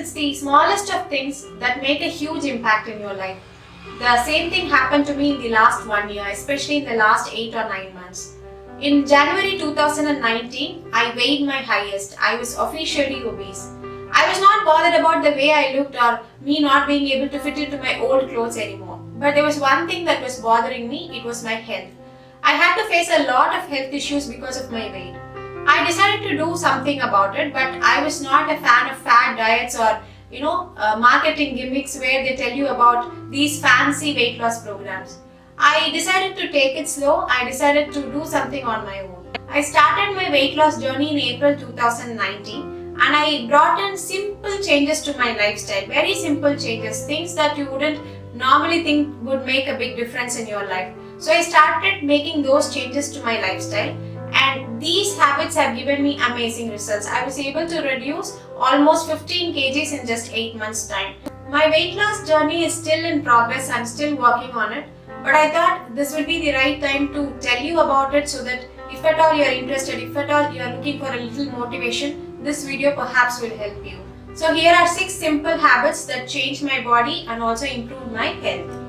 it's the smallest of things that make a huge impact in your life. The same thing happened to me in the last 1 year, especially in the last 8 or 9 months. In January 2019, I weighed my highest. I was officially obese. I was not bothered about the way I looked or me not being able to fit into my old clothes anymore. But there was one thing that was bothering me, it was my health. I had to face a lot of health issues because of my weight. I decided to do something about it, but I was not a fan of fad diets or marketing gimmicks where they tell you about these fancy weight loss programs. I decided to take it slow. I decided to do something on my own. I started my weight loss journey in April 2019 and I brought in simple changes to my lifestyle. Very simple changes, things that you wouldn't normally think would make a big difference in your life. So I started making those changes to my lifestyle, and these habits have given me amazing results. I was able to reduce almost 15 kgs in just 8 months' time. My weight loss journey is still in progress. I'm still working on it. But I thought this would be the right time to tell you about it so that if at all you are interested, if at all you are looking for a little motivation, this video perhaps will help you. So here are 6 simple habits that changed my body and also improved my health.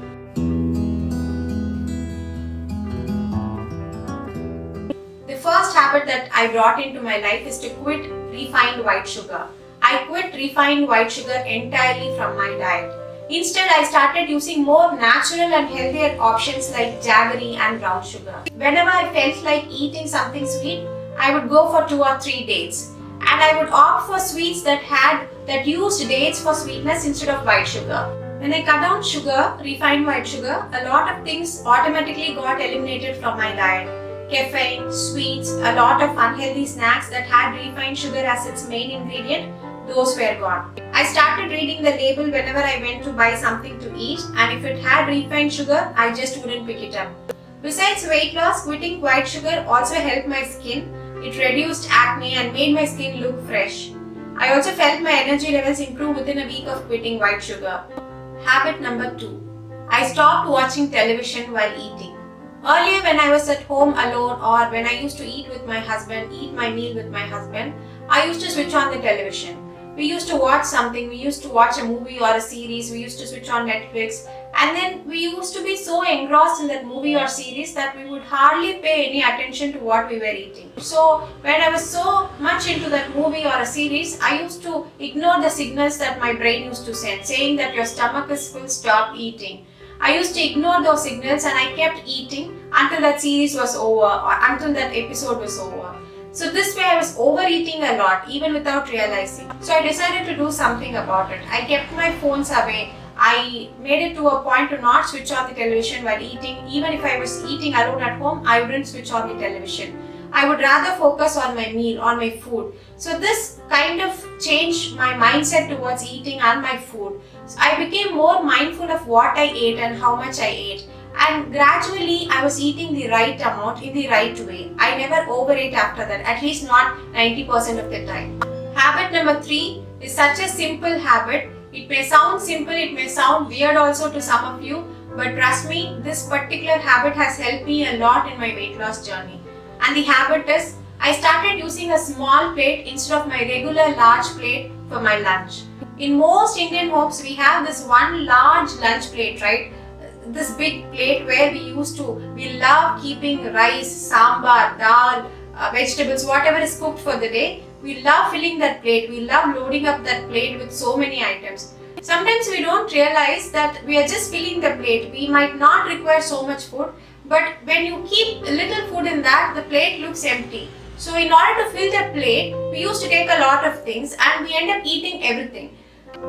The first habit that I brought into my life is to quit refined white sugar. I quit refined white sugar entirely from my diet. Instead, I started using more natural and healthier options like jaggery and brown sugar. Whenever I felt like eating something sweet, I would go for 2 or 3 dates. And I would opt for sweets that used dates for sweetness instead of white sugar. When I cut down sugar, refined white sugar, a lot of things automatically got eliminated from my diet. Caffeine, sweets, a lot of unhealthy snacks that had refined sugar as its main ingredient, those were gone. I started reading the label whenever I went to buy something to eat, and if it had refined sugar, I just wouldn't pick it up. Besides weight loss, quitting white sugar also helped my skin. It reduced acne and made my skin look fresh. I also felt my energy levels improve within a week of quitting white sugar. Habit number 2. I stopped watching television while eating. Earlier, when I was at home alone or when I used to eat my meal with my husband, I used to switch on the television. We used to watch something, we used to watch a movie or a series, we used to switch on Netflix, and then we used to be so engrossed in that movie or series that we would hardly pay any attention to what we were eating. So when I was so much into that movie or a series, I used to ignore the signals that my brain used to send, saying that your stomach is full, stop eating. I used to ignore those signals and I kept eating until that series was over or until that episode was over. So this way I was overeating a lot even without realizing. So I decided to do something about it. I kept my phones away. I made it to a point to not switch on the television while eating. Even if I was eating alone at home, I wouldn't switch on the television. I would rather focus on my meal, on my food. So this kind of changed my mindset towards eating and my food. So I became more mindful of what I ate and how much I ate. And gradually I was eating the right amount in the right way. I never overate after that, at least not 90% of the time. Habit number 3 is such a simple habit. It may sound simple, it may sound weird also to some of you, but trust me, this particular habit has helped me a lot in my weight loss journey. And the habit is, I started using a small plate instead of my regular large plate for my lunch. In most Indian homes, we have this one large lunch plate, right? This big plate where we love keeping rice, sambar, dal, vegetables, whatever is cooked for the day. We love filling that plate. We love loading up that plate with so many items. Sometimes we don't realize that we are just filling the plate. We might not require so much food, but when you keep a little food in that, the plate looks empty. So in order to fill the plate, we used to take a lot of things and we end up eating everything.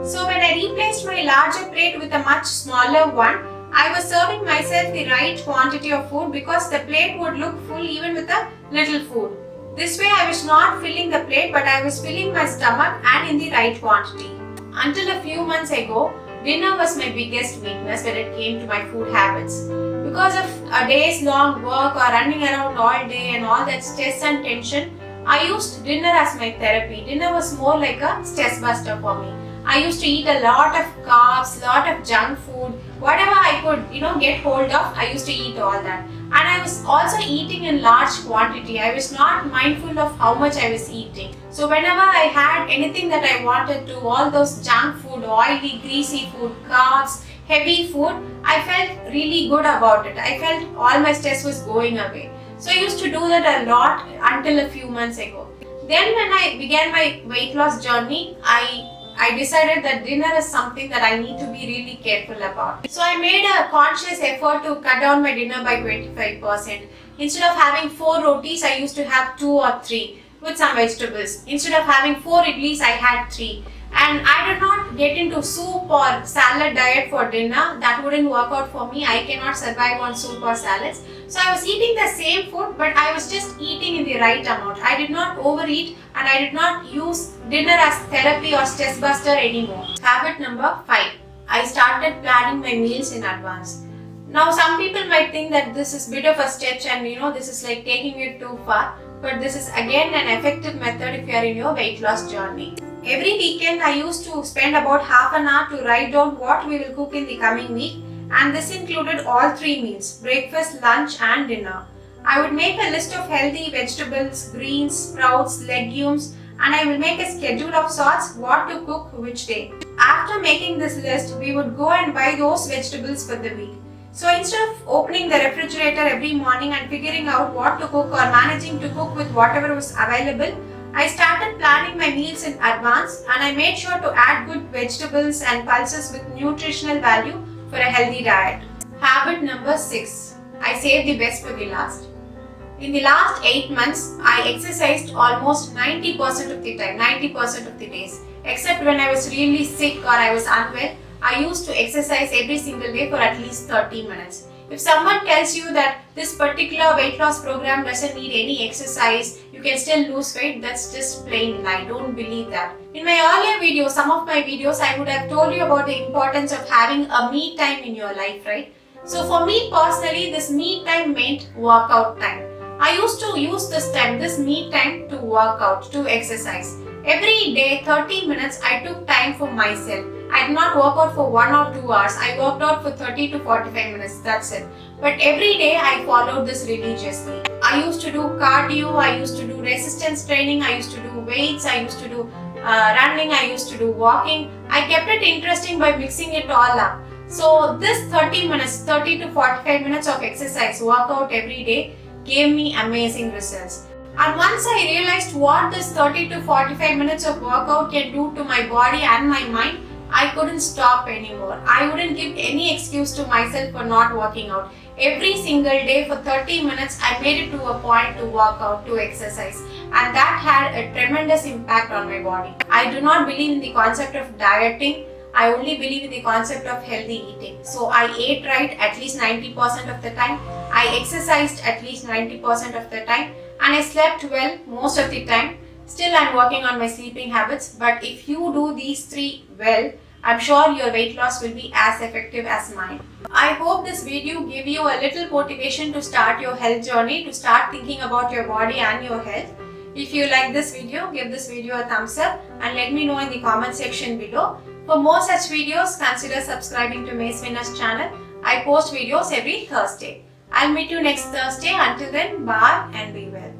So when I replaced my larger plate with a much smaller one, I was serving myself the right quantity of food because the plate would look full even with a little food. This way I was not filling the plate, but I was filling my stomach and in the right quantity. Until a few months ago, dinner was my biggest weakness when it came to my food habits. Because of a day's long work or running around all day and all that stress and tension, I used dinner as my therapy. Dinner was more like a stress buster for me. I used to eat a lot of carbs, lot of junk food, whatever I could, get hold of, I used to eat all that. And I was also eating in large quantity. I was not mindful of how much I was eating. So whenever I had anything that I wanted to, all those junk food, oily, greasy food, carbs, heavy food, I felt really good about it. I felt all my stress was going away. So I used to do that a lot until a few months ago. Then when I began my weight loss journey, I decided that dinner is something that I need to be really careful about. So I made a conscious effort to cut down my dinner by 25%. Instead of having 4 rotis, I used to have 2 or 3 with some vegetables. Instead of having 4 idlis, I had 3. And I did not get into soup or salad diet for dinner. That wouldn't work out for me. I cannot survive on soup or salads. So I was eating the same food, but I was just eating in the right amount. I did not overeat and I did not use dinner as therapy or stress buster anymore. Habit number 5. I started planning my meals in advance. Now some people might think that this is a bit of a stretch and this is like taking it too far. But this is again an effective method if you are in your weight loss journey. Every weekend I used to spend about half an hour to write down what we will cook in the coming week, and this included all 3 meals: breakfast, lunch and dinner. I would make a list of healthy vegetables, greens, sprouts, legumes, and I will make a schedule of sorts what to cook which day. After making this list, we would go and buy those vegetables for the week. So instead of opening the refrigerator every morning and figuring out what to cook or managing to cook with whatever was available, I started planning my meals in advance and I made sure to add good vegetables and pulses with nutritional value for a healthy diet. Habit number 6. I saved the best for the last. In the last 8 months, I exercised almost 90% of the time, 90% of the days. Except when I was really sick or I was unwell, I used to exercise every single day for at least 30 minutes. If someone tells you that this particular weight loss program doesn't need any exercise, you can still lose weight, that's just plain lie. Don't believe that. In my earlier videos, some of my videos, I would have told you about the importance of having a me time in your life, right? So for me personally, this me time meant workout time. I used to use this me time to work out, to exercise. Every day, 30 minutes, I took time for myself. I did not work out for 1 or 2 hours. I worked out for 30 to 45 minutes. That's it. But every day I followed this religiously. I used to do cardio. I used to do resistance training. I used to do weights. I used to do running. I used to do walking. I kept it interesting by mixing it all up. So this 30 minutes, 30 to 45 minutes of exercise, workout every day gave me amazing results. And once I realized what this 30 to 45 minutes of workout can do to my body and my mind, I couldn't stop anymore. I wouldn't give any excuse to myself for not working out. Every single day for 30 minutes, I made it to a point to work out, to exercise. And that had a tremendous impact on my body. I do not believe in the concept of dieting. I only believe in the concept of healthy eating. So I ate right at least 90% of the time. I exercised at least 90% of the time. And I slept well most of the time. Still, I'm working on my sleeping habits. But if you do these 3 well, I'm sure your weight loss will be as effective as mine. I hope this video gave you a little motivation to start your health journey, to start thinking about your body and your health. If you like this video, give this video a thumbs up and let me know in the comment section below. For more such videos, consider subscribing to Mace Winner's channel. I post videos every Thursday. I'll meet you next Thursday. Until then, bye and be well.